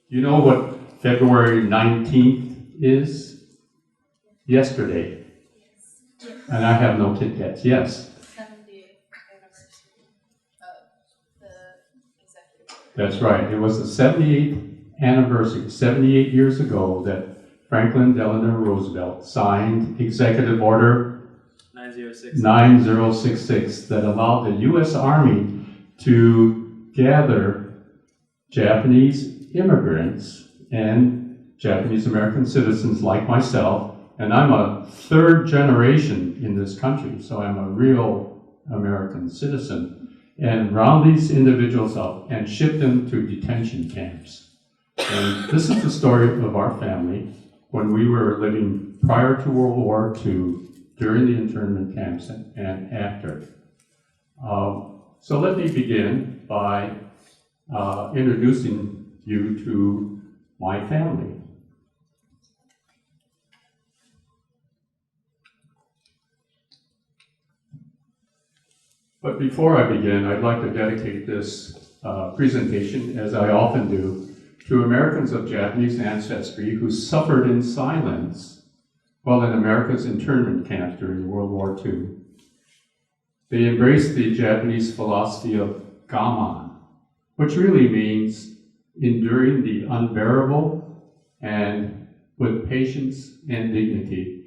You know what February 19th is? Yesterday. And I have no Kit Kats. Yes. 70th anniversary of the executive order. That's right. It was the 78th anniversary, 78 years ago, that Franklin Delano Roosevelt signed Executive Order 9066 that allowed the U.S. Army to gather Japanese immigrants and Japanese American citizens like myself, and I'm a third generation in this country, so I'm a real American citizen, and round these individuals up and ship them to detention camps. And this is the story of our family when we were living prior to World War II, during the internment camps, and after. So let me begin by introducing you to my family. But before I begin, I'd like to dedicate this presentation, as I often do, to Americans of Japanese ancestry who suffered in silence while in America's internment camps during World War II. They embraced the Japanese philosophy of gaman, which really means enduring the unbearable and with patience and dignity.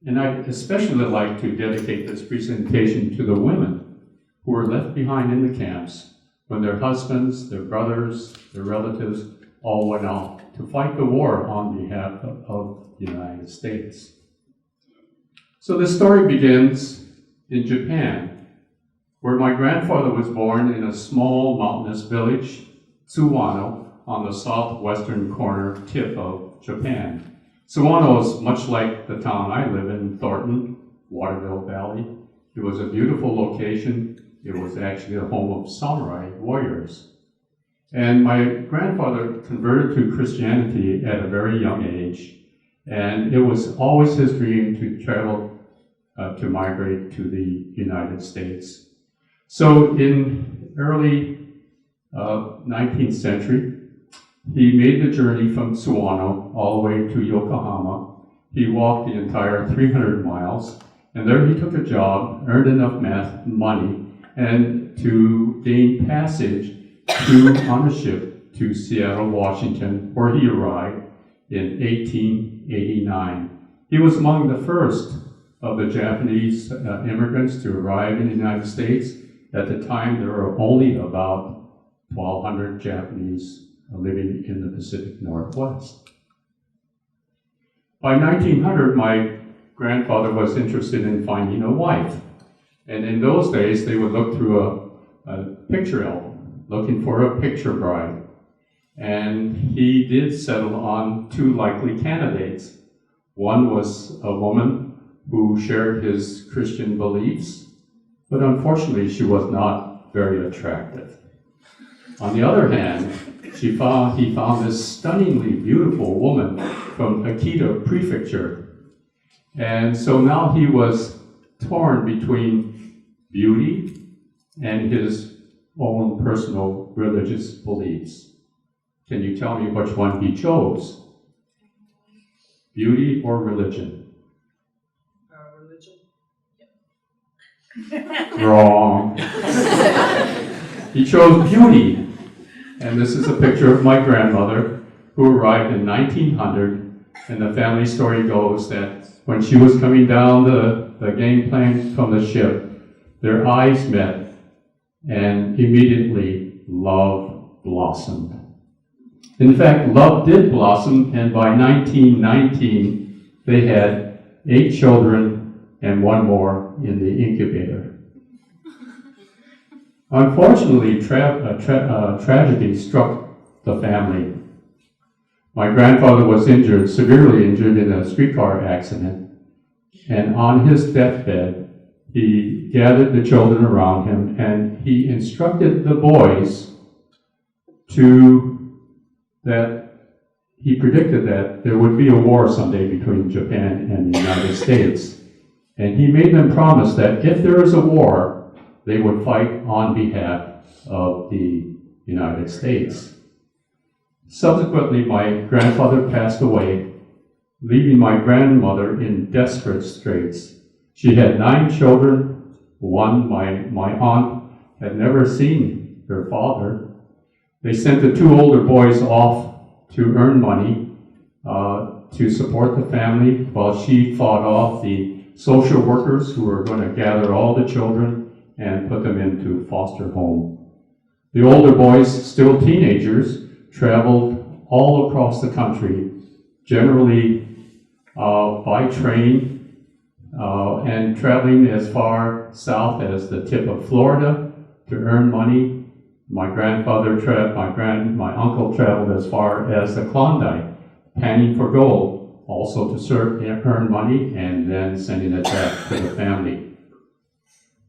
And I'd especially like to dedicate this presentation to the women who were left behind in the camps when their husbands, their brothers, their relatives all went out to fight the war on behalf of the United States. So the story begins in Japan, where my grandfather was born in a small mountainous village, Tsuwano, on the southwestern corner tip of Japan. Tsuwano is much like the town I live in, Thornton, Waterville Valley. It was a beautiful location. It was actually the home of samurai warriors. And my grandfather converted to Christianity at a very young age, and it was always his dream to travel, to migrate to the United States. So in early 19th century, he made the journey from Tsuwano all the way to Yokohama. He walked the entire 300 miles, and there he took a job, earned enough money, and to gain passage on a ship to Seattle, Washington, where he arrived in 1889. He was among the first of the Japanese immigrants to arrive in the United States. At the time, there were only about 1,200 Japanese living in the Pacific Northwest. By 1900, my grandfather was interested in finding a wife. And in those days, they would look through a picture album, looking for a picture bride. And he did settle on two likely candidates. One was a woman who shared his Christian beliefs, but unfortunately she was not very attractive. On the other hand, he found this stunningly beautiful woman from Akita Prefecture. And so now he was torn between beauty and his own personal religious beliefs. Can you tell me which one he chose? Beauty or religion? Religion. Wrong. He chose beauty. And this is a picture of my grandmother, who arrived in 1900. And the family story goes that when she was coming down the gangplank from the ship, their eyes met, and immediately love blossomed. In fact, love did blossom, and by 1919, they had 8 children and 1 more in the incubator. Unfortunately, tragedy struck the family. My grandfather was injured, severely injured in a streetcar accident, and on his deathbed, he gathered the children around him and he instructed the boys that he predicted that there would be a war someday between Japan and the United States. And he made them promise that if there is a war, they would fight on behalf of the United States. Subsequently, my grandfather passed away, leaving my grandmother in desperate straits. She had 9 children. My aunt, had never seen her father. They sent the 2 older boys off to earn money to support the family while she fought off the social workers who were going to gather all the children and put them into foster home. The older boys, still teenagers, traveled all across the country, generally by train, and traveling as far south as the tip of Florida to earn money. My uncle traveled as far as the Klondike, panning for gold, also to earn money and then sending it back to the family.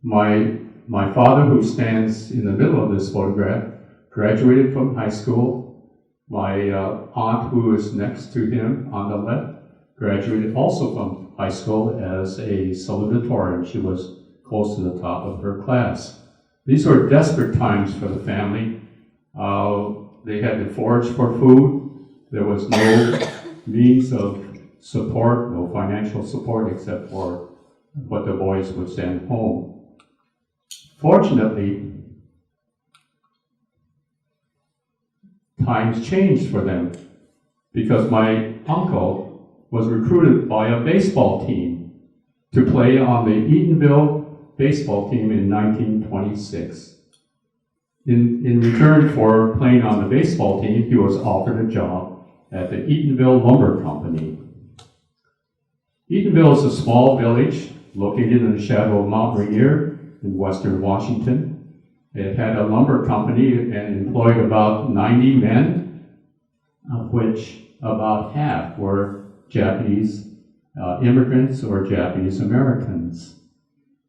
My father, who stands in the middle of this photograph, graduated from high school. My aunt, who is next to him on the left, graduated also from high school as a salutatorian. She was close to the top of her class. These were desperate times for the family. They had to forage for food. There was no means of support, no financial support except for what the boys would send home. Fortunately, times changed for them because my uncle was recruited by a baseball team to play on the Eatonville baseball team in 1926. In return for playing on the baseball team, he was offered a job at the Eatonville Lumber Company. Eatonville is a small village located in the shadow of Mount Rainier in western Washington. It had a lumber company and employed about 90 men, of which about half were Japanese immigrants or Japanese Americans.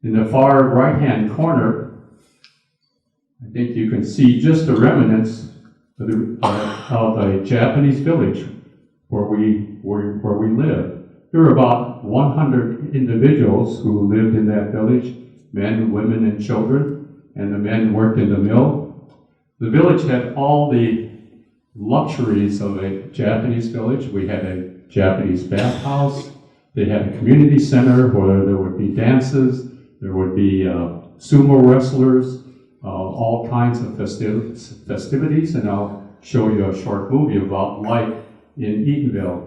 In the far right-hand corner, I think you can see just the remnants of a Japanese village where we live. There were about 100 individuals who lived in that village, men, women, and children, and the men worked in the mill. The village had all the luxuries of a Japanese village. We had a Japanese bathhouse. They had a community center where there would be dances. There would be sumo wrestlers, all kinds of festivities, and I'll show you a short movie about life in Eatonville.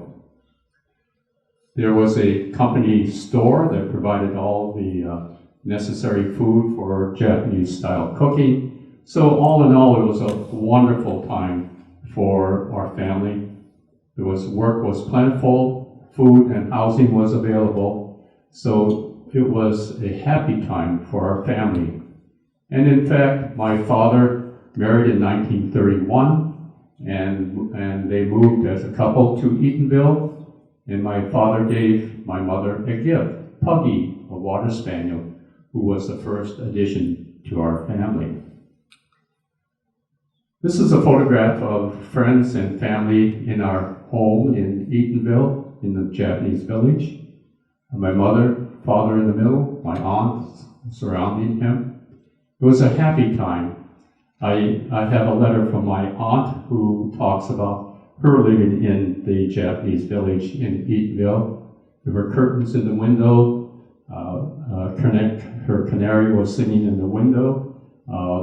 There was a company store that provided all the necessary food for Japanese-style cooking. So all in all, it was a wonderful time for our family. Work was plentiful, food and housing was available. So it was a happy time for our family. And in fact, my father married in 1931, and they moved as a couple to Eatonville, and my father gave my mother a gift, Puggy, a water spaniel, who was the first addition to our family. This is a photograph of friends and family in our home in Eatonville, in the Japanese village. My mother, father in the middle, my aunt surrounding him. It was a happy time. I have a letter from my aunt who talks about her living in the Japanese village in Eatonville. There were curtains in the window. Her canary was singing in the window.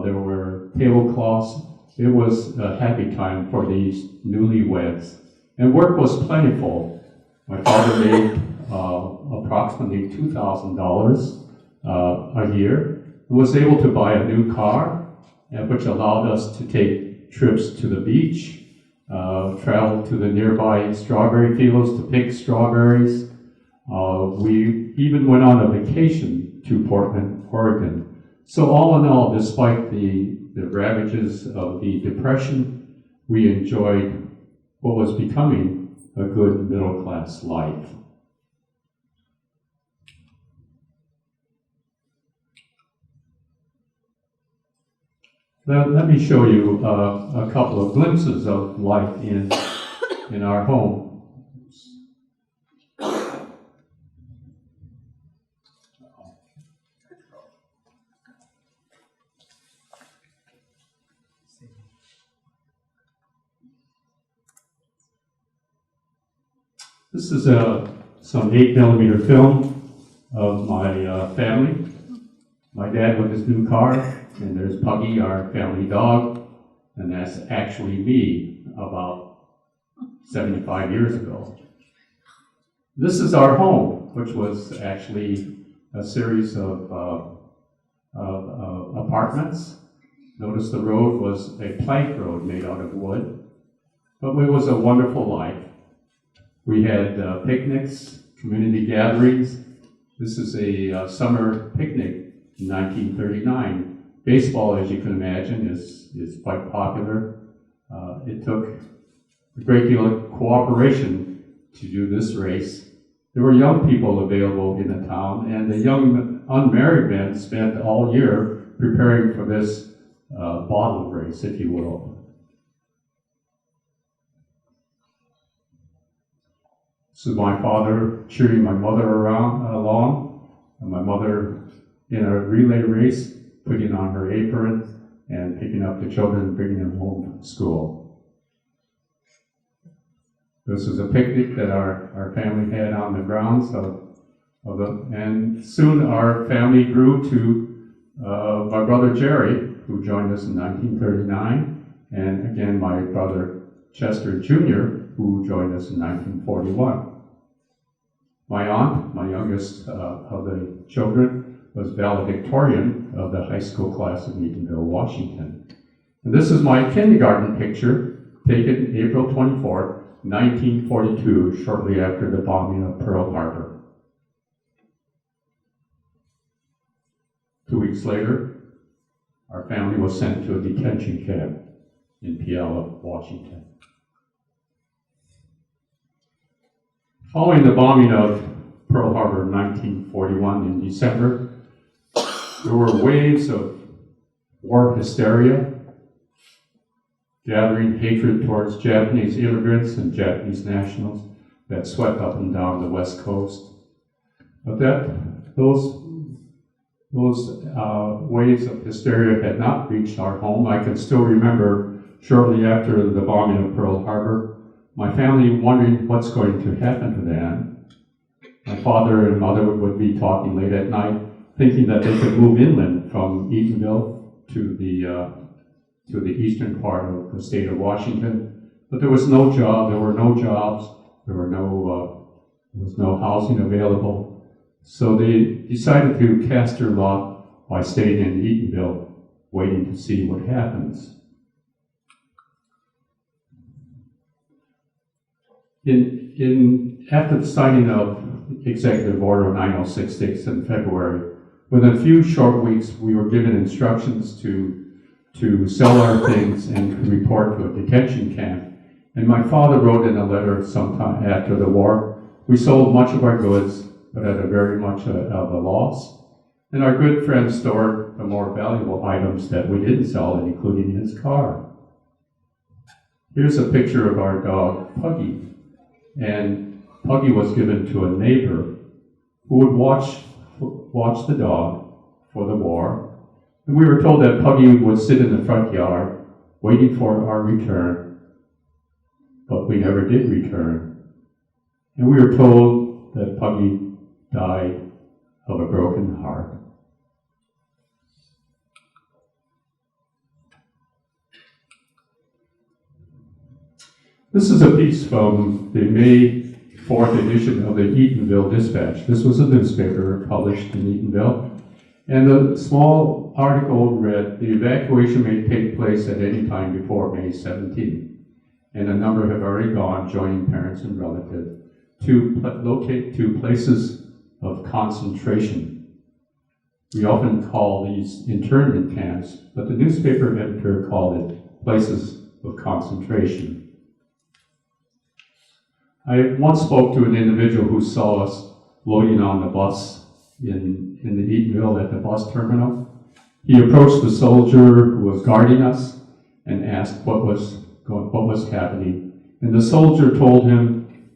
There were tablecloths. It was a happy time for these newlyweds. And work was plentiful. My father made approximately $2,000 a year. He was able to buy a new car, which allowed us to take trips to the beach, travel to the nearby strawberry fields to pick strawberries. We even went on a vacation to Portland, Oregon. So all in all, despite the ravages of the Depression, we enjoyed what was becoming a good middle-class life. Let me show you a couple of glimpses of life in our home. This is some 8mm film of my family. My dad with his new car, and there's Puggy, our family dog, and that's actually me about 75 years ago. This is our home, which was actually a series of apartments. Notice the road was a plank road made out of wood, but it was a wonderful life. We had picnics, community gatherings. This is a summer picnic in 1939. Baseball, as you can imagine, is quite popular. It took a great deal of cooperation to do this race. There were young people available in the town, and the young unmarried men spent all year preparing for this bottle race, if you will. This is my father cheering my mother along, and my mother in a relay race, putting on her apron and picking up the children and bringing them home from school. This is a picnic that our family had on the grounds and soon our family grew to my brother Jerry, who joined us in 1939, and again my brother Chester Jr., who joined us in 1941. My aunt, my youngest of the children, was valedictorian of the high school class of Eatonville, Washington. And this is my kindergarten picture taken April 24, 1942, shortly after the bombing of Pearl Harbor. 2 weeks later, our family was sent to a detention camp in Puyallup, Washington. Following the bombing of Pearl Harbor in 1941 in December, there were waves of war hysteria, gathering hatred towards Japanese immigrants and Japanese nationals that swept up and down the West Coast. But those waves of hysteria had not reached our home. I can still remember shortly after the bombing of Pearl Harbor, my family wondering what's going to happen to them. My father and mother would be talking late at night, thinking that they could move inland from Eatonville to the eastern part of the state of Washington. But there was no job, there were no jobs, there was no housing available. So they decided to cast their lot by staying in Eatonville, waiting to see what happens. After the signing of Executive Order 9066 in February, within a few short weeks, we were given instructions to sell our things and report to a detention camp. And my father wrote in a letter sometime after the war, we sold much of our goods, but at a very much of a loss. And our good friend stored the more valuable items that we didn't sell, including his car. Here's a picture of our dog, Puggy. And Puggy was given to a neighbor who would watch the dog for the war. And we were told that Puggy would sit in the front yard waiting for our return, but we never did return. And we were told that Puggy died of a broken heart. This is a piece from the May 4th edition of the Eatonville Dispatch. This was a newspaper published in Eatonville. And the small article read, the evacuation may take place at any time before May 17th. And a number have already gone, joining parents and relatives, to locate to places of concentration. We often call these internment camps, but the newspaper editor called it places of concentration. I once spoke to an individual who saw us loading on the bus in the Eatonville at the bus terminal. He approached the soldier who was guarding us and asked what was happening. And the soldier told him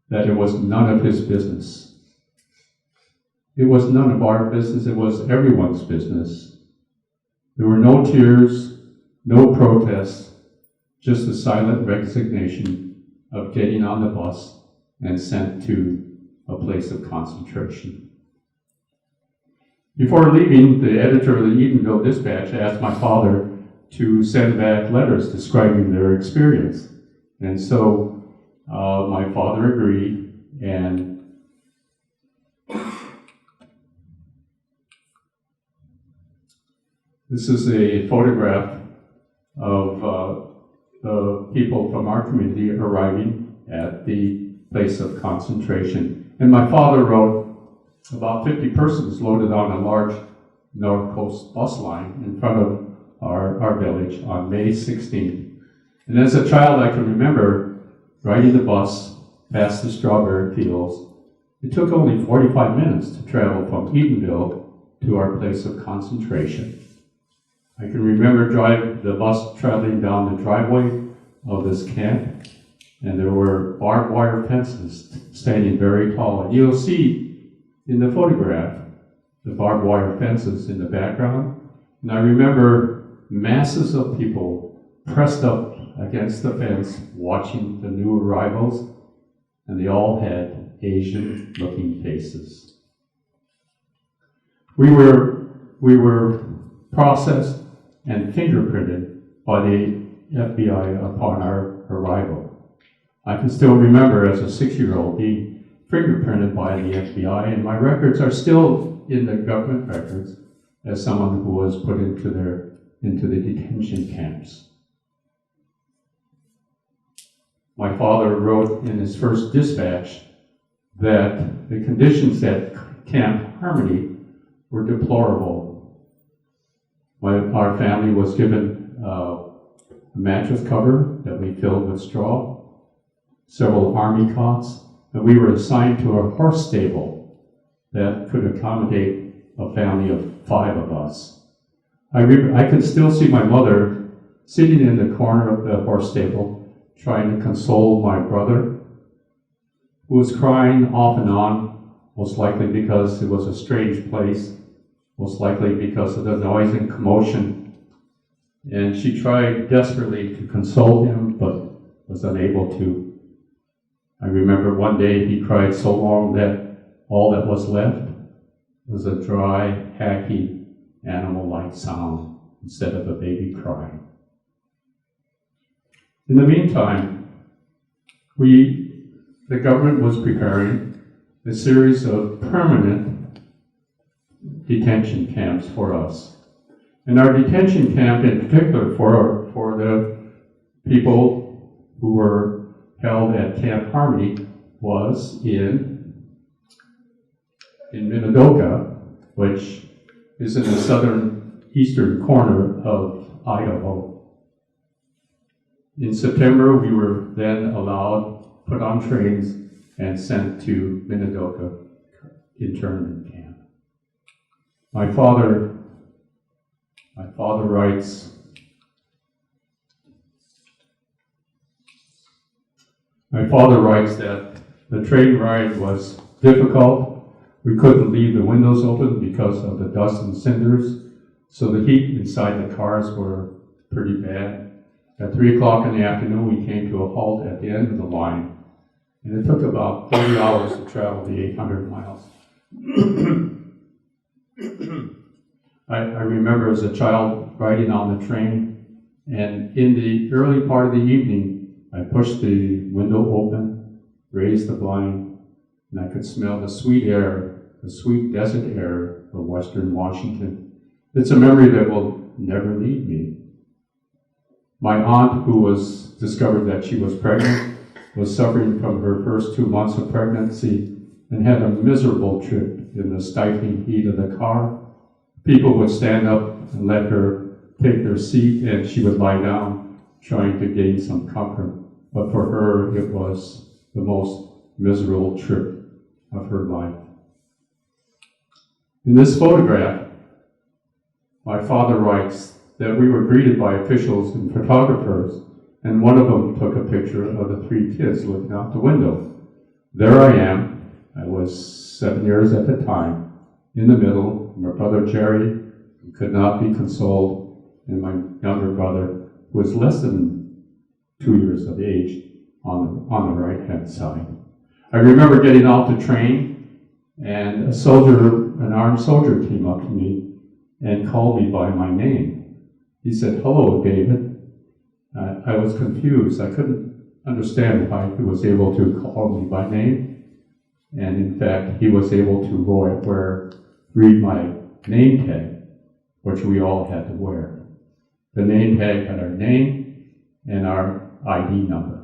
that it was none of his business. It was none of our business, it was everyone's business. There were no tears, no protests, just a silent resignation of getting on the bus and sent to a place of concentration. Before leaving, the editor of the Edenville Dispatch asked my father to send back letters describing their experience. And so my father agreed, and this is a photograph of the people from our community arriving at the place of concentration. And my father wrote, about 50 persons loaded on a large North Coast bus line in front of our village on May 16th. And as a child, I can remember riding the bus past the strawberry fields. It took only 45 minutes to travel from Edenville to our place of concentration. I can remember the bus traveling down the driveway of this camp, and there were barbed wire fences standing very tall. And you'll see in the photograph the barbed wire fences in the background. And I remember masses of people pressed up against the fence watching the new arrivals, and they all had Asian-looking faces. We were processed and fingerprinted by the FBI upon our arrival. I can still remember as a 6-year-old being fingerprinted by the FBI, and my records are still in the government records as someone who was put into the detention camps. My father wrote in his first dispatch that the conditions at Camp Harmony were deplorable. Our family was given a mattress cover that we filled with straw, several army cots, and we were assigned to a horse stable that could accommodate a family of 5 of us. I could still see my mother sitting in the corner of the horse stable, trying to console my brother, who was crying off and on, most likely because it was a strange place, most likely because of the noise and commotion. And she tried desperately to console him, but was unable to. I remember one day he cried so long that all that was left was a dry, hacky, animal-like sound instead of a baby crying. In the meantime, the government was preparing a series of permanent detention camps for us. And our detention camp in particular for the people who were held at Camp Harmony was in Minidoka, which is in the eastern corner of Idaho. In September, we were then allowed, put on trains, and sent to Minidoka internment camp. My father writes, that the train ride was difficult. We couldn't leave the windows open because of the dust and cinders, so the heat inside the cars were pretty bad. At 3 o'clock in the afternoon, we came to a halt at the end of the line, and it took about 30 hours to travel the 800 miles. I remember as a child riding on the train, and in the early part of the evening, I pushed the window open, raised the blind, and I could smell the sweet air, the sweet desert air of western Washington. It's a memory that will never leave me. My aunt, who was discovered that she was pregnant, was suffering from her first 2 months of pregnancy and had a miserable trip in the stifling heat of the car. People would stand up and let her take their seat, and she would lie down, trying to gain some comfort. But for her, it was the most miserable trip of her life. In this photograph, my father writes that we were greeted by officials and photographers, and one of them took a picture of the 3 kids looking out the window. There I am. I was 7 years at the time, in the middle, my brother Jerry, who could not be consoled, and my younger brother, who was less than 2 years of age, on the right-hand side. I remember getting off the train, and an armed soldier came up to me and called me by my name. He said, "Hello, David." I was confused. I couldn't understand why he was able to call me by name. And in fact, he was able to read my name tag, which we all had to wear. The name tag had our name and our ID number.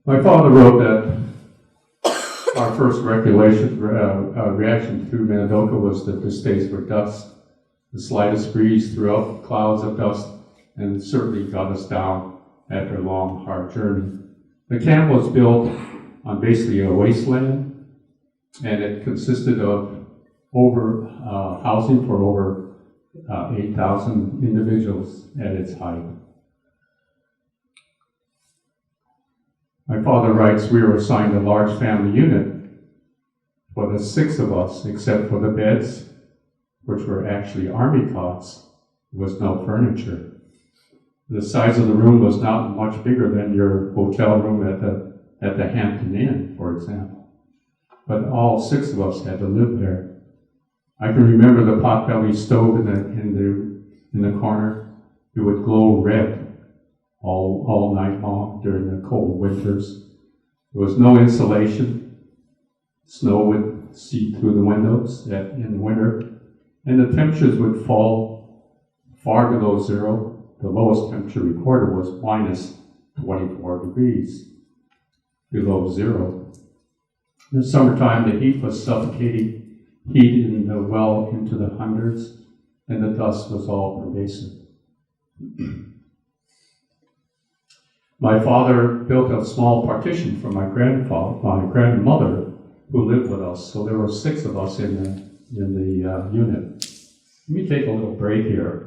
My father wrote that our first reaction to Minidoka was that the days were dust. The slightest breeze threw up clouds of dust, and it certainly got us down after a long, hard journey. The camp was built on basically a wasteland, and it consisted of housing for over 8,000 individuals at its height. My father writes, we were assigned a large family unit for the 6 of us, except for the beds, which were actually army cots. There was no furniture. The size of the room was not much bigger than your hotel room at the Hampton Inn, for example. But all 6 of us had to live there. I can remember the potbelly stove in the corner. It would glow red all night long during the cold winters. There was no insulation. Snow would seep through the windows in the winter, and the temperatures would fall far below zero. The lowest temperature recorded was minus 24 degrees below zero. In the summertime, the heat was suffocating, heat well into the hundreds, and the dust was all pervasive. My father built a small partition for my grandmother, who lived with us. So there were 6 of us in the unit. Let me take a little break here.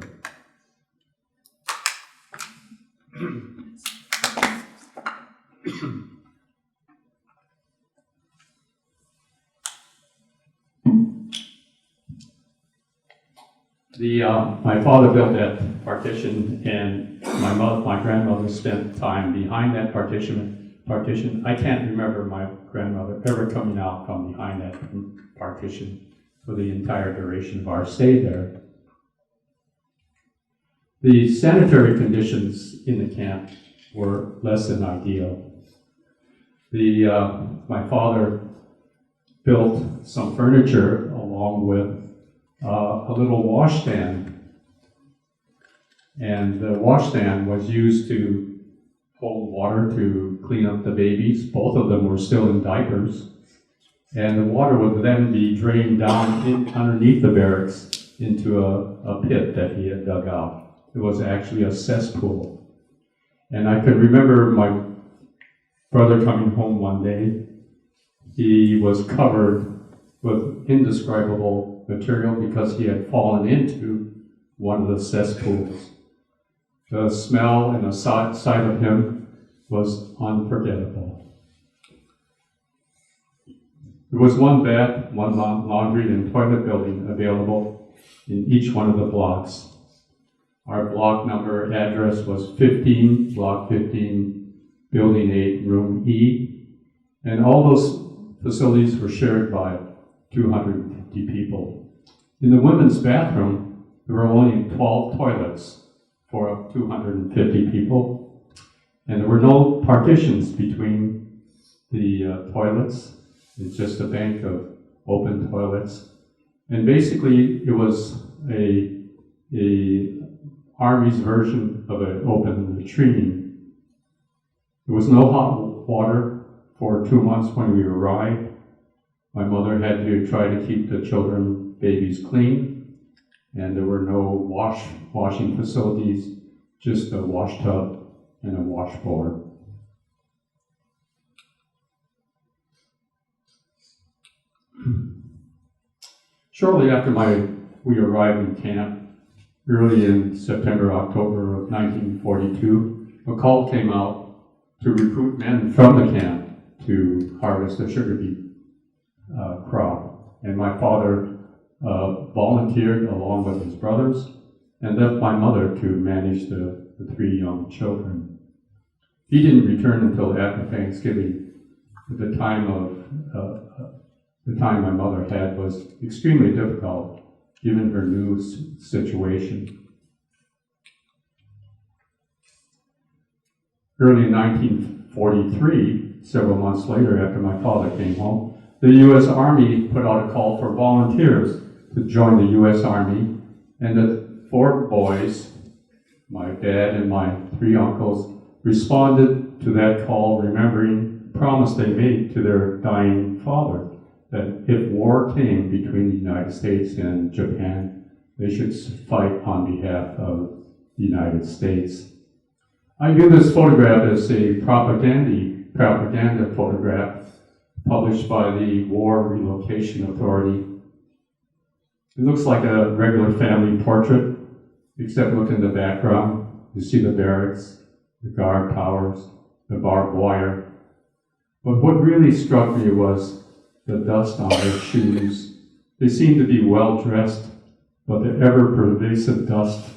My father built that partition, and my grandmother spent time behind that partition. I can't remember my grandmother ever coming out from behind that partition for the entire duration of our stay there. The sanitary conditions in the camp were less than ideal. My father built some furniture along with a little washstand, and the washstand was used to hold water to clean up the babies. Both of them were still in diapers, and the water would then be drained down underneath the barracks into a pit that he had dug out. It was actually a cesspool. And I can remember my brother coming home one day. He was covered with indescribable material because he had fallen into one of the cesspools. The smell and the sight of him was unforgettable. There was one bath, one laundry and toilet building available in each one of the blocks. Our block number address was 15, block 15, building 8, room E. And all those facilities were shared by 250 people. In the women's bathroom, there were only 12 toilets for 250 people. And there were no partitions between the toilets. It's just a bank of open toilets. And basically, it was a Army's version of an open latrine. There was no hot water for 2 months when we arrived. My mother had to try to keep the babies clean, and there were no washing facilities, just a wash tub and a washboard. Shortly after we arrived in camp, early in September, October of 1942, a call came out to recruit men from the camp to harvest the sugar beet crop. And my father volunteered along with his brothers and left my mother to manage the 3 young children. He didn't return until after Thanksgiving. The time my mother had was extremely difficult, given her new situation. Early in 1943, several months later after my father came home, the U.S. Army put out a call for volunteers to join the U.S. Army, and the 4 boys, my dad and my 3 uncles, responded to that call, remembering the promise they made to their dying father, that if war came between the United States and Japan, they should fight on behalf of the United States. I view this photograph as a propaganda photograph published by the War Relocation Authority. It looks like a regular family portrait, except look in the background. You see the barracks, the guard towers, the barbed wire. But what really struck me was the dust on their shoes. They seemed to be well dressed, but the ever-pervasive dust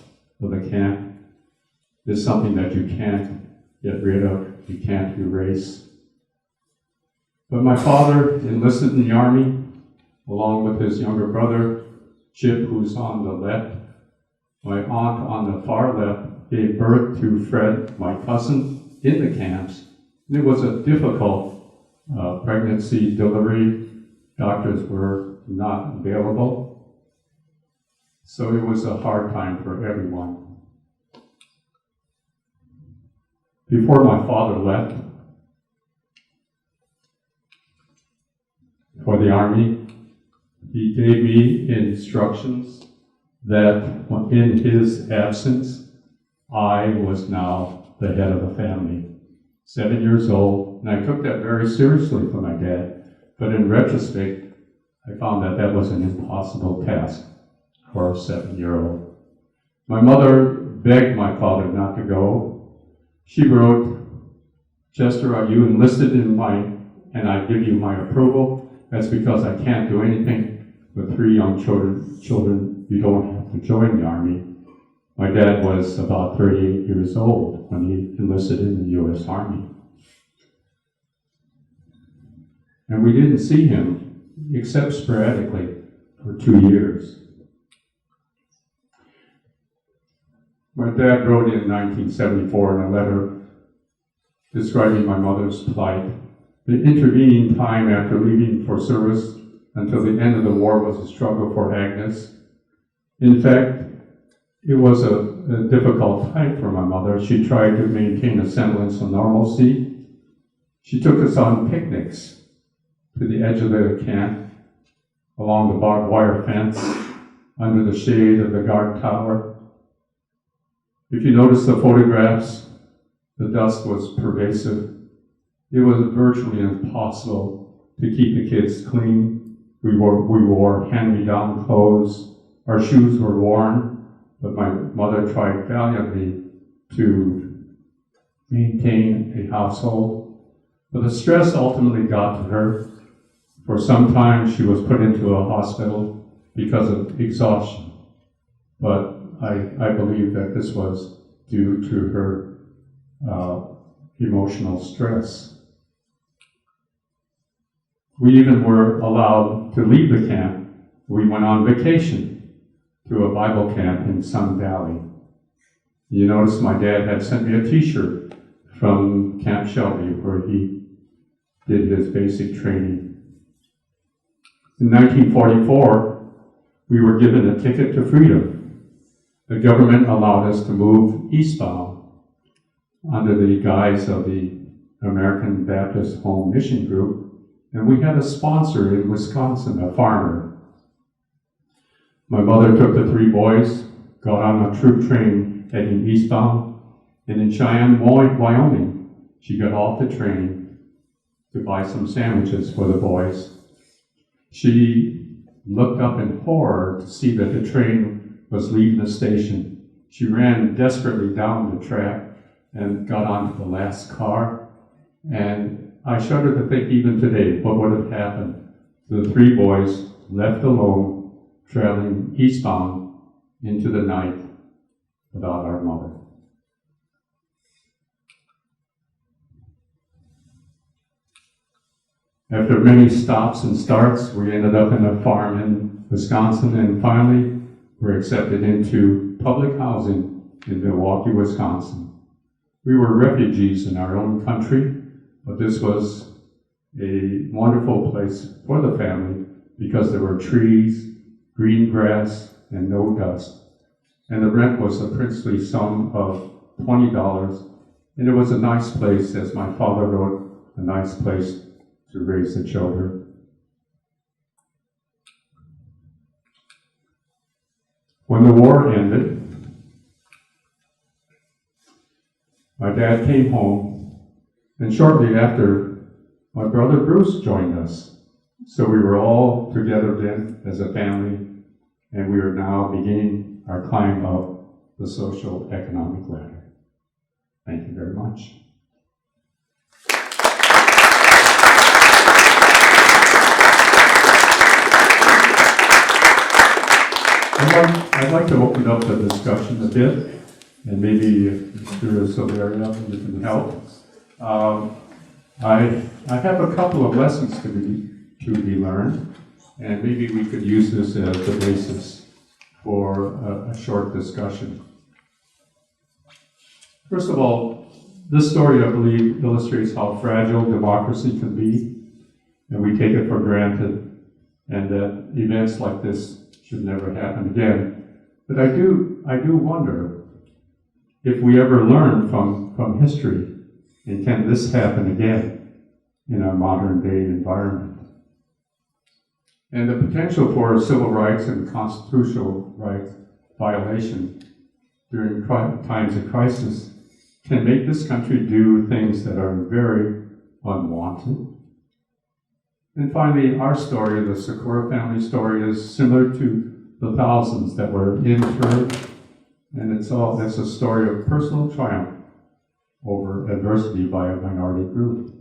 of the camp is something that you can't get rid of, you can't erase. But my father enlisted in the Army, along with his younger brother, Chip, who's on the left. My aunt on the far left gave birth to Fred, my cousin, in the camps. And it was a difficult pregnancy, delivery. Doctors were not available. So it was a hard time for everyone. Before my father left for the Army, he gave me instructions that in his absence, I was now the head of the family. 7 years old, and I took that very seriously for my dad, but in retrospect, I found that that was an impossible task for a 7-year-old. My mother begged my father not to go. She wrote, "Chester, are you enlisted in and I give you my approval? That's because I can't do anything with 3 young children. You don't have to join the Army." My dad was about 38 years old when he enlisted in the U.S. Army. And we didn't see him, except sporadically, for 2 years. My dad wrote in 1974 in a letter describing my mother's plight. The intervening time after leaving for service until the end of the war was a struggle for Agnes. In fact, it was a difficult time for my mother. She tried to maintain a semblance of normalcy. She took us on picnics to the edge of the camp, along the barbed wire fence, under the shade of the guard tower. If you notice the photographs, the dust was pervasive. It was virtually impossible to keep the kids clean. We wore hand-me-down clothes. Our shoes were worn, but my mother tried valiantly to maintain a household. But the stress ultimately got to her. For some time, she was put into a hospital because of exhaustion. But I believe that this was due to her emotional stress. We even were allowed to leave the camp. We went on vacation to a Bible camp in Sun Valley. You notice my dad had sent me a t-shirt from Camp Shelby where he did his basic training. In 1944, we were given a ticket to freedom. The government allowed us to move eastbound under the guise of the American Baptist Home Mission Group, and we had a sponsor in Wisconsin, a farmer. My mother took the 3 boys, got on a troop train heading eastbound, and in Cheyenne, Wyoming, she got off the train to buy some sandwiches for the boys. She looked up in horror to see that the train was leaving the station. She ran desperately down the track and got onto the last car. And I shudder to think even today what would have happened to the 3 boys left alone, traveling eastbound into the night without our mother. After many stops and starts, we ended up in a farm in Wisconsin, and finally were accepted into public housing in Milwaukee, Wisconsin. We were refugees in our own country, but this was a wonderful place for the family because there were trees, green grass, and no dust. And the rent was a princely sum of $20, and it was a nice place, as my father wrote, a nice place to raise the children. When the war ended, my dad came home, and shortly after, my brother Bruce joined us. So we were all together then as a family, and we are now beginning our climb up the social economic ladder. Thank you very much. I'd like to open up the discussion a bit, and maybe Mr. Silveria, you can help. I have a couple of lessons to be learned, and maybe we could use this as the basis for a short discussion. First of all, this story, I believe, illustrates how fragile democracy can be, and we take it for granted, and that events like this should never happen again. But I do wonder if we ever learn from history, and can this happen again in our modern day environment? And the potential for civil rights and constitutional rights violation during times of crisis can make this country do things that are very unwanted. And finally, our story, the Sakura family story, is similar to the thousands that were interned, and it's a story of personal triumph over adversity by a minority group.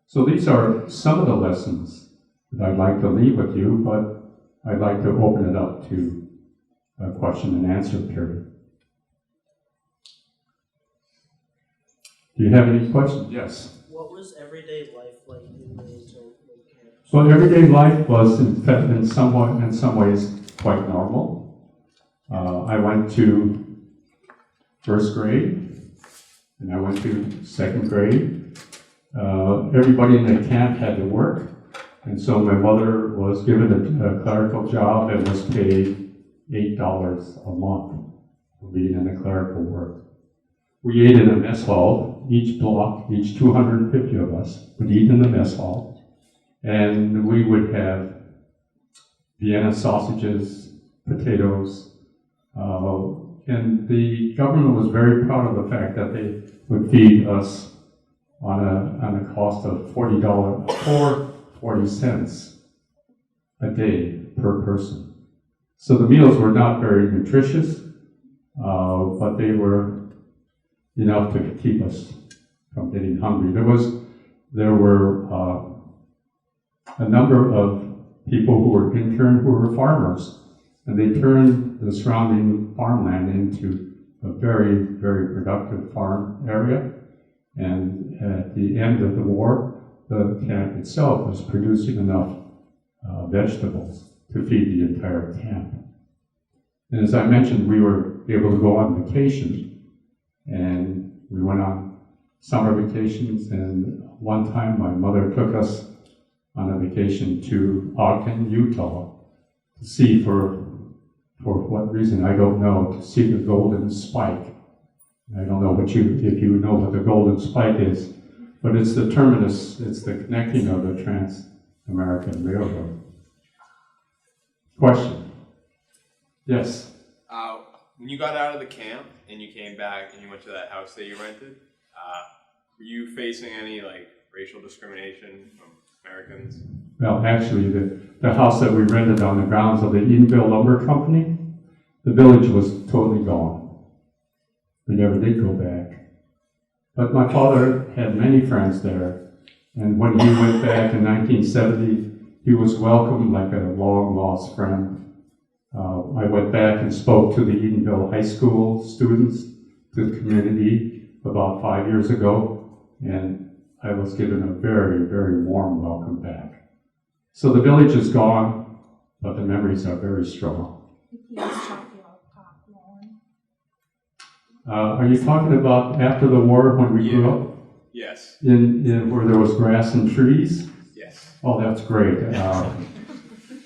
So these are some of the lessons that I'd like to leave with you, but I'd like to open it up to a question and answer period. Do you have any questions? Yes. What was everyday life like in the internment camp? Well, everyday life was in some ways quite normal. I went to first grade, and I went to second grade. Everybody in the camp had to work, and so my mother was given a clerical job and was paid $8 a month for being in the clerical work. We ate in a mess hall. Each block, each 250 of us would eat in the mess hall, and we would have Vienna sausages, potatoes, and the government was very proud of the fact that they would feed us on a cost of $40 cents a day per person. So the meals were not very nutritious, but they were enough to keep us from getting hungry. There were a number of people who were interned who were farmers, and they turned the surrounding farmland into a very, very productive farm area. And at the end of the war, the camp itself was producing enough vegetables to feed the entire camp. And as I mentioned, we were able to go on vacation, and we went on summer vacations, and one time my mother took us on a vacation to Ogden, Utah, to see for what reason, I don't know, to see the golden spike. I don't know if you know what the golden spike is, but it's the terminus, it's the connecting of the Trans-American Railroad. Question? Yes? When you got out of the camp and you came back and you went to that house that you rented, were you facing any racial discrimination from Americans? Well, actually, the house that we rented on the grounds of the Edenville Lumber Company, the village was totally gone. We never did go back. But my father had many friends there, and when he went back in 1970, he was welcomed like a long-lost friend. I went back and spoke to the Edenville High School students, to the community, about 5 years ago, and I was given a very, very warm welcome back. So the village is gone, but the memories are very strong. He was talking about popcorn. Are you talking about after the war when we grew up? Yes. In where there was grass and trees? Yes. Oh, that's great.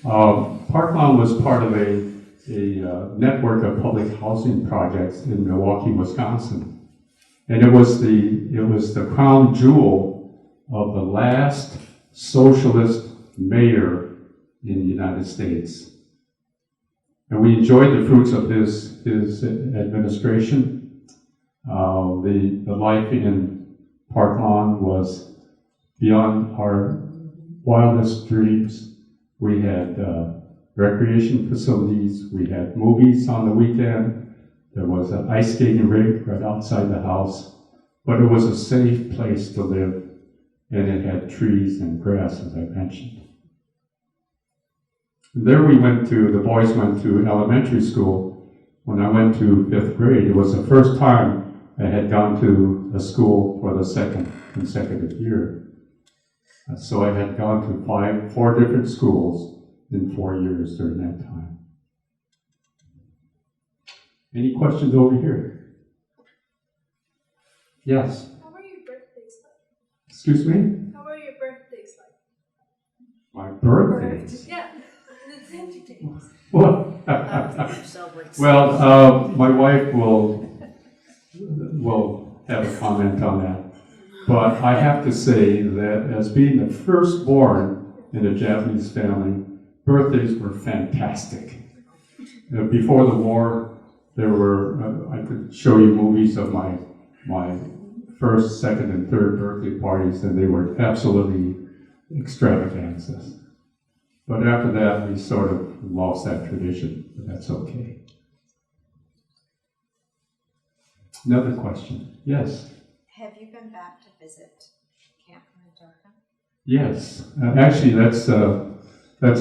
Park Lawn was part of a network of public housing projects in Milwaukee, Wisconsin. And it was the crown jewel of the last socialist mayor in the United States. And we enjoyed the fruits of his administration. The life in Park Lawn was beyond our wildest dreams. We had recreation facilities, we had movies on the weekend, there was an ice skating rink right outside the house, but it was a safe place to live, and it had trees and grass, as I mentioned. And there the boys went to elementary school. When I went to 5th grade, it was the first time I had gone to a school for the second consecutive year. So I had gone to 4 different schools in 4 years during that time. Any questions over here? Yes? How were your birthdays like? Excuse me? How were your birthdays like? My birthdays? Yeah, the candy days. Well, my wife will have a comment on that. But I have to say that as being the firstborn in a Japanese family, birthdays were fantastic. Before the war, there were, I could show you movies of my first, second, and third birthday parties, and they were absolutely extravaganzas. But after that, we sort of lost that tradition, but that's okay. Another question. Yes? Have you been back to visit Camp Mendota? Yes. Actually, that's a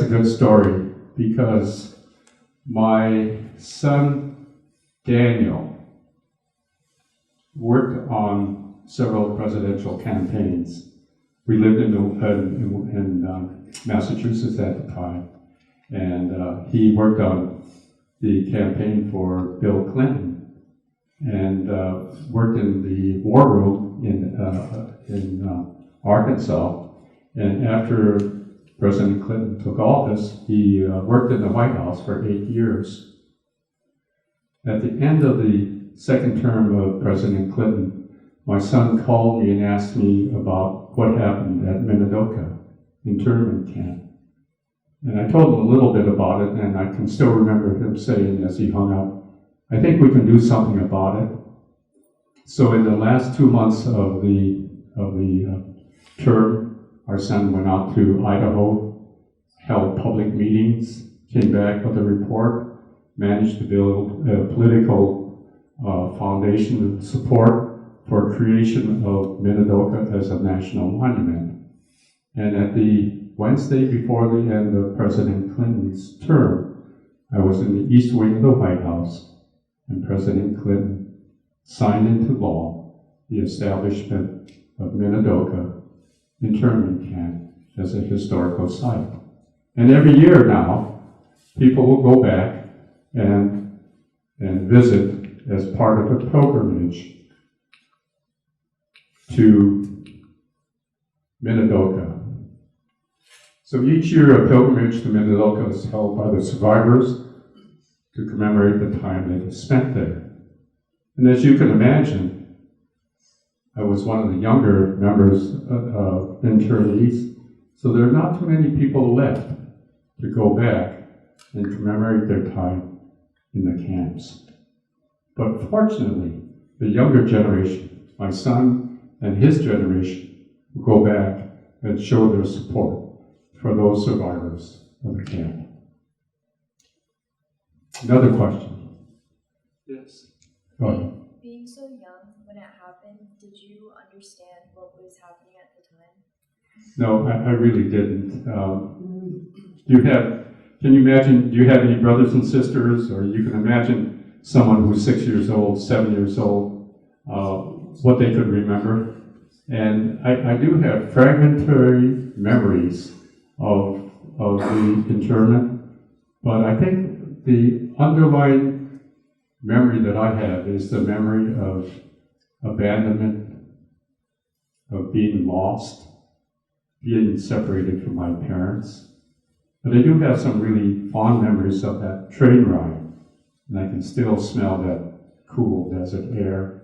good story, because my son Daniel worked on several presidential campaigns. We lived in Massachusetts at the time, and he worked on the campaign for Bill Clinton, and worked in the war room in Arkansas. And after President Clinton took office, he worked in the White House for 8 years. At the end of the second term of President Clinton, my son called me and asked me about what happened at Minidoka internment camp. And I told him a little bit about it, and I can still remember him saying as he hung up, "I think we can do something about it." So in the last 2 months of the term, our son went out to Idaho, held public meetings, came back with a report, managed to build a political foundation of support for creation of Minidoka as a national monument. And at the Wednesday before the end of President Clinton's term, I was in the East Wing of the White House, and President Clinton signed into law the establishment of Minidoka internment camp as a historical site. And every year now, people will go back and visit as part of a pilgrimage to Minidoka. So each year a pilgrimage to Minidoka is held by the survivors to commemorate the time they spent there. And as you can imagine, I was one of the younger members of internees, so there are not too many people left to go back and commemorate their time in the camps. But fortunately, the younger generation, my son and his generation, will go back and show their support for those survivors of the camp. Another question? Yes. Go ahead. Being so young when it happened, did you understand what was happening at the time? No, I really didn't. Can you imagine, do you have any brothers and sisters, or you can imagine someone who's 6 years old, 7 years old, what they could remember? And I do have fragmentary memories of the internment, but I think the underlying memory that I have is the memory of abandonment, of being lost, being separated from my parents. But I do have some really fond memories of that train ride, and I can still smell that cool desert air.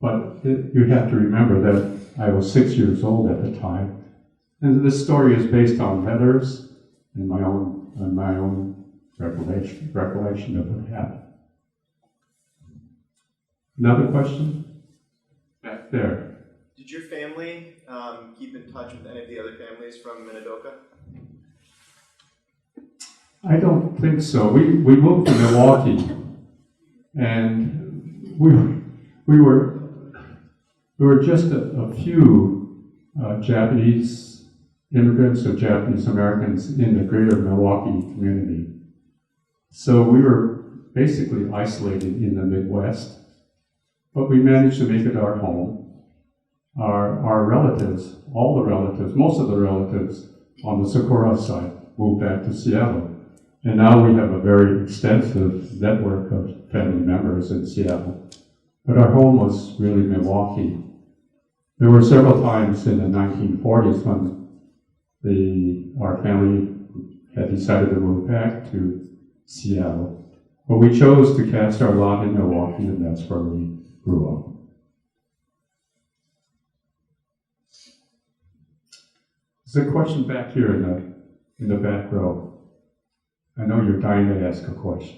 But you have to remember that I was 6 years old at the time, and this story is based on letters and my own recollection of what happened. Another question? Back there. Did your family keep in touch with any of the other families from Minidoka? I don't think so. We moved to Milwaukee, and we were just a few Japanese immigrants or Japanese Americans in the greater Milwaukee community. So we were basically isolated in the Midwest, but we managed to make it our home. Our relatives, all the relatives, most of the relatives on the Sakura side moved back to Seattle. And now we have a very extensive network of family members in Seattle. But our home was really Milwaukee. There were several times in the 1940s when our family had decided to move back to Seattle. But we chose to cast our lot in Milwaukee, and that's where we grew up. There's a question back here in the back row. I know you're dying to ask a question.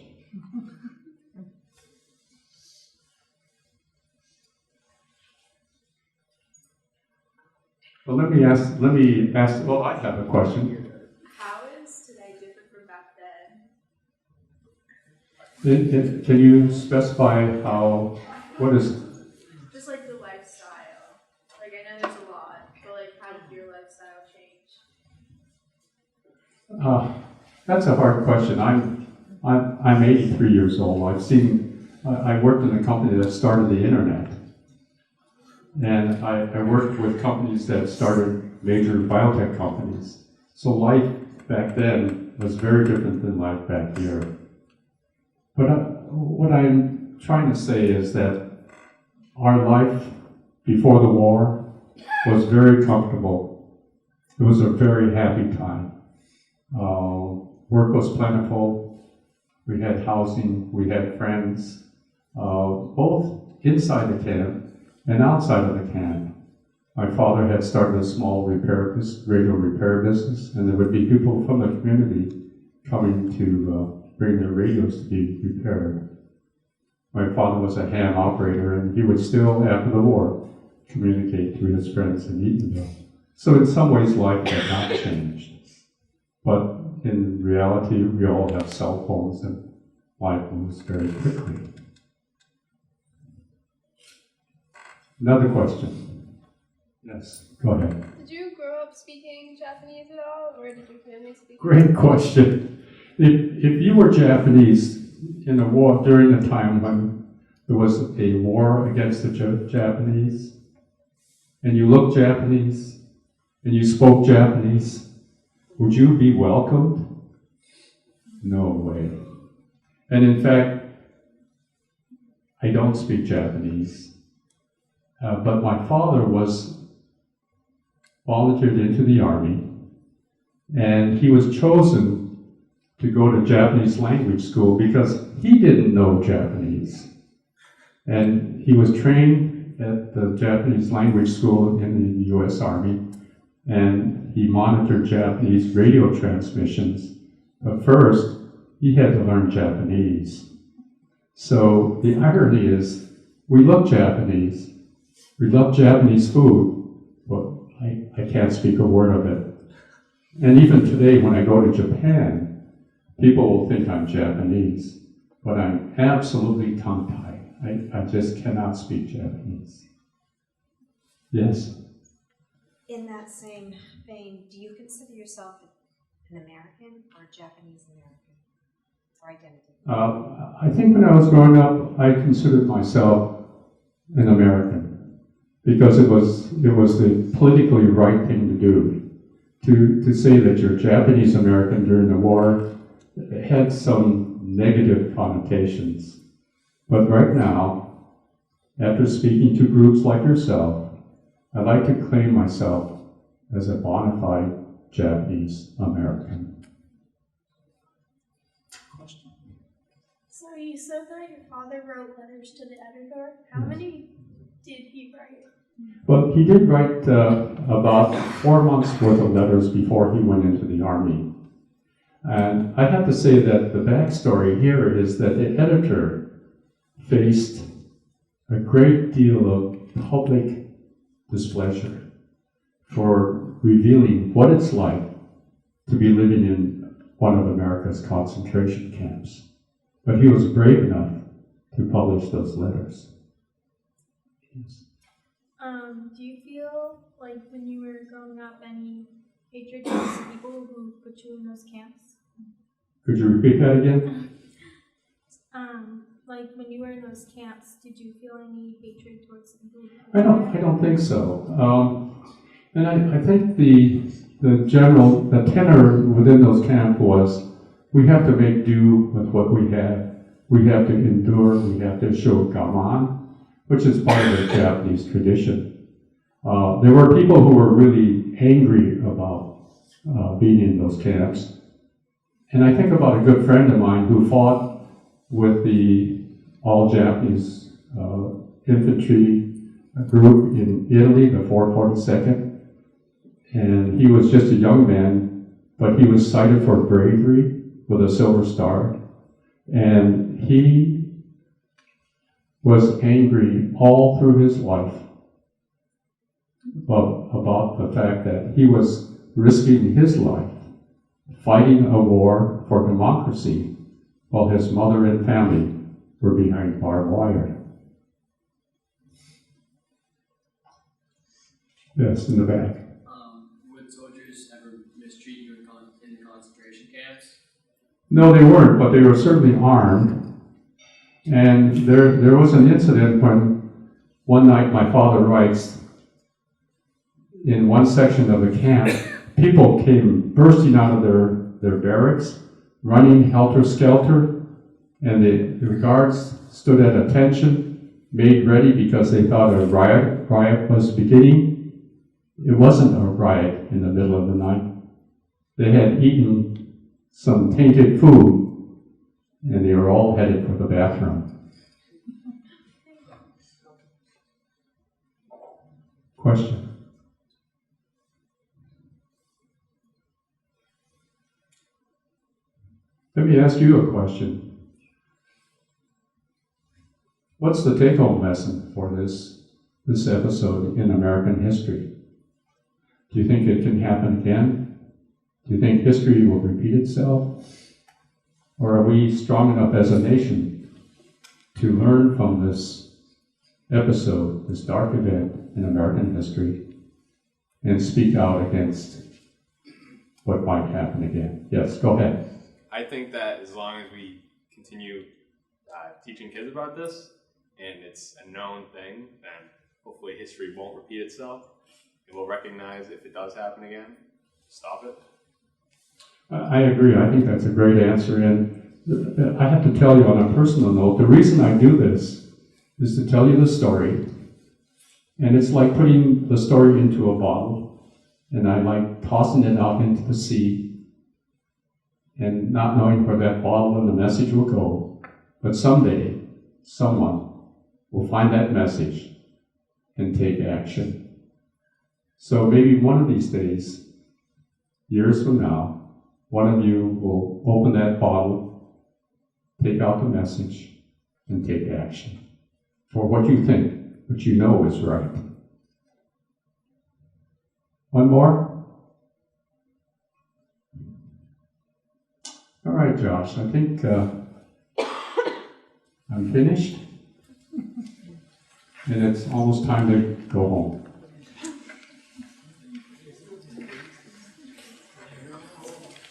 Well, let me ask, well, I have a question. How is today different from back then? Can you specify what is? Just like the lifestyle. Like I know there's a lot, but like how did your lifestyle change? That's a hard question. I'm 83 years old. I worked in a company that started the internet. And I worked with companies that started major biotech companies. So life back then was very different than life back here. But what I'm trying to say is that our life before the war was very comfortable. It was a very happy time. Work was plentiful. We had housing. We had friends, both inside the camp and outside of the camp. My father had started a small radio repair business, and there would be people from the community coming to bring their radios to be repaired. My father was a ham operator, and he would still, after the war, communicate to his friends in Eatonville. So in some ways, life had not changed. But in reality, we all have cell phones, and life moves very quickly. Another question. Yes, go ahead. Did you grow up speaking Japanese at all, or did your family speak? Great question. If you were Japanese in a war, during the time when there was a war against the Japanese, and you looked Japanese, and you spoke Japanese, would you be welcomed? No way. And in fact, I don't speak Japanese. But my father was volunteered into the army, and he was chosen to go to Japanese language school because he didn't know Japanese. And he was trained at the Japanese language school in the U.S. Army, and he monitored Japanese radio transmissions. But first, he had to learn Japanese. So the irony is, we look Japanese, we love Japanese food, but I can't speak a word of it. And even today, when I go to Japan, people will think I'm Japanese, but I'm absolutely tongue-tied. I just cannot speak Japanese. Yes? In that same vein, do you consider yourself an American or Japanese American or identity? I think when I was growing up, I considered myself an American. because it was the politically right thing to do. To say that you're Japanese American during the war had some negative connotations. But right now, after speaking to groups like yourself, I'd like to claim myself as a bona fide Japanese American. So you said that your father wrote letters to the editor. How many did he write? Well, he did write about 4 months worth of letters before he went into the army. And I have to say that the backstory here is that the editor faced a great deal of public displeasure for revealing what it's like to be living in one of America's concentration camps. But he was brave enough to publish those letters. Yes. Do you feel like when you were growing up any hatred towards the people who put you in those camps? Could you repeat that again? Like when you were in those camps, did you feel any hatred towards the people who put I you don't there? think so. And I think the tenor within those camps was, we have to make do with what we have. We have to endure. We have to show gaman, which is part of the Japanese tradition. There were people who were really angry about being in those camps. And I think about a good friend of mine who fought with the all-Japanese infantry group in Italy, the 442nd. And he was just a young man, but he was cited for bravery with a Silver Star. And he was angry all through his life about the fact that he was risking his life fighting a war for democracy while his mother and family were behind barbed wire. Yes, in the back. Would soldiers ever mistreat you in the concentration camps? No, they weren't, but they were certainly armed. And there was an incident when one night my father writes, in one section of the camp, people came bursting out of their barracks, running helter-skelter, and the guards stood at attention, made ready because they thought a riot was beginning. It wasn't a riot in the middle of the night. They had eaten some tainted food, and they were all headed for the bathroom. Question? Let me ask you a question. What's the take-home lesson for this episode in American history? Do you think it can happen again? Do you think history will repeat itself? Or are we strong enough as a nation to learn from this episode, this dark event in American history, and speak out against what might happen again? Yes, go ahead. I think that as long as we continue teaching kids about this, and it's a known thing, then hopefully history won't repeat itself. It will recognize if it does happen again, stop it. I agree. I think that's a great answer. And I have to tell you on a personal note, the reason I do this is to tell you the story. And it's like putting the story into a bottle, and I like tossing it out into the sea and not knowing where that bottle and the message will go. But someday, someone will find that message and take action. So maybe one of these days, years from now, one of you will open that bottle, take out the message, and take action for what you think, what you know is right. One more? All right, Josh, I think I'm finished, and it's almost time to go home.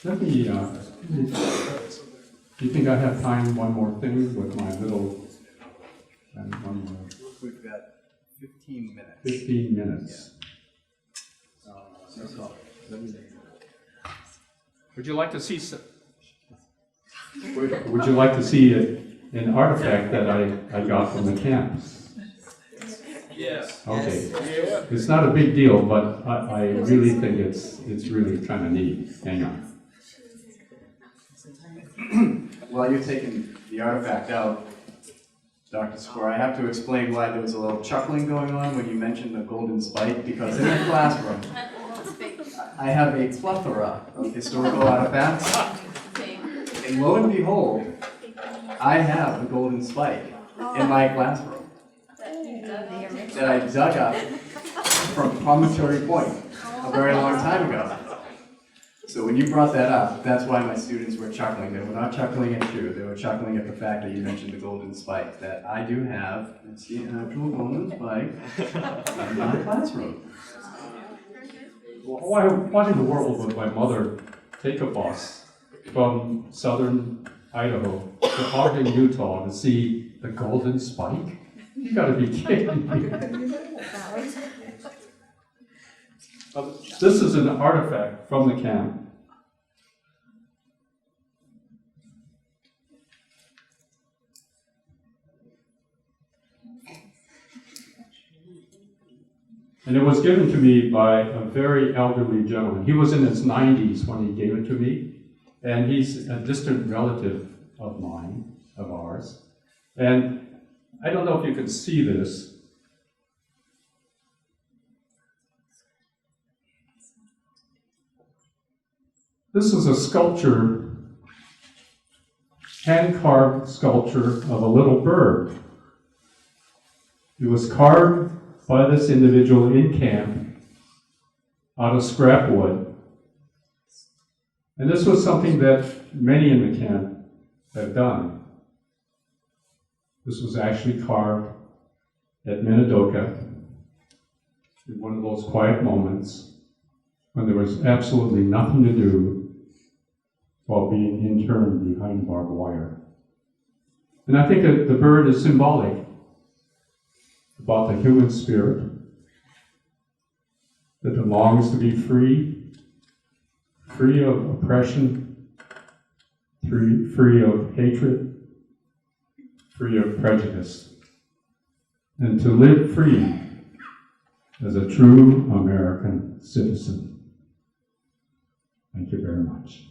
Let me, do you think I have time, one more thing with my little, one more? We've got 15 minutes. 15 minutes. Would you like to see Would you like to see an artifact that I got from the camp? Yes. Okay. It's not a big deal, but I really think it's really kind of neat. Hang on. While you're taking the artifact out, Dr. Sakura, I have to explain why there was a little chuckling going on when you mentioned the golden spike, because in the classroom, I have a plethora of historical artifacts, and lo and behold, I have the golden spike in my classroom that I dug up from Promontory Point a very long time ago. So when you brought that up, that's why my students were chuckling. They were not chuckling at you, they were chuckling at the fact that you mentioned the golden spike, that I do have, it's the actual golden spike in my classroom. Why in the world would my mother take a bus from southern Idaho to Ogden, Utah to see the golden spike? You gotta be kidding me. This is an artifact from the camp. And it was given to me by a very elderly gentleman. He was in his 90s when he gave it to me. And he's a distant relative of mine, of ours. And I don't know if you can see this. This is a sculpture, hand-carved sculpture of a little bird. It was carved by this individual in camp out of scrap wood. And this was something that many in the camp have done. This was actually carved at Minidoka in one of those quiet moments when there was absolutely nothing to do while being interned behind barbed wire. And I think that the bird is symbolic about the human spirit that longs to be free, free of oppression, free of hatred, free of prejudice, and to live free as a true American citizen. Thank you very much.